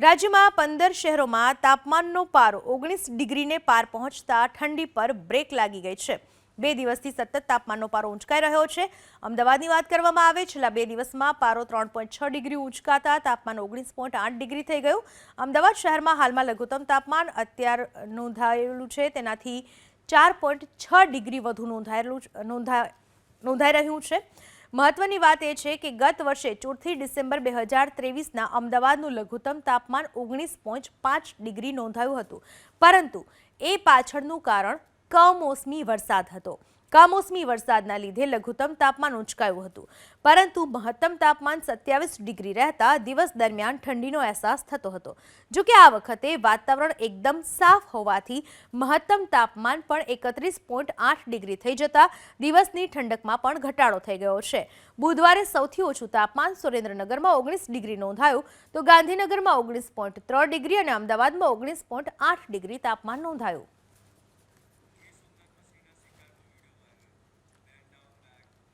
રાજ્યમાં 15 શહેરોમાં તાપમાનનો પારો 19 ડિગ્રીને પાર પહોંચતા ઠંડી પર બ્રેક લાગી ગઈ છે। 2 દિવસથી સતત તાપમાનનો પારો ઊંચકાઈ રહ્યો છે। અમદાવાદની વાત કરવામાં આવે છેલ્લા 2 દિવસમાં પારો 3.6 ડિગ્રી ઊંચકાતા તાપમાન 19.8 ડિગ્રી થઈ ગયું। અમદાવાદ શહેરમાં હાલમાં લઘુત્તમ તાપમાન અત્યારે નોંધાયેલું છે તેનાથી 4.6 ડિગ્રી વધુ નોંધાઈ રહ્યું છે। મહત્વની વાત એ છે કે ગત વર્ષે 4 ડિસેમ્બર 2023ના અમદાવાદનું લઘુત્તમ તાપમાન 19.5 ડિગ્રી નોંધાયું હતું, પરંતુ એ પાછળનું કારણ કમોસમી વરસાદ હતો। કમોસમી વરસાદના લીધે લઘુત્તમ તાપમાન ઊંચકાયું હતું, પરંતુ મહત્તમ તાપમાન 27 ડિગ્રી રહેતા દિવસ દરમિયાન ઠંડીનો અહેસાસ થતો હતો। જો કે આ વખતે વાતાવરણ એકદમ સાફ હોવાથી મહત્તમ તાપમાન પણ 31.8 ડિગ્રી થઈ જતા દિવસની ઠંડકમાં પણ ઘટાડો થઈ ગયો છે। બુધવારે સૌથી ઓછું તાપમાન સુરેન્દ્રનગરમાં 19 ડિગ્રી નોંધાયું, તો ગાંધીનગરમાં 19.3 ડિગ્રી અને અમદાવાદમાં 19.8 ડિગ્રી તાપમાન નોંધાયું।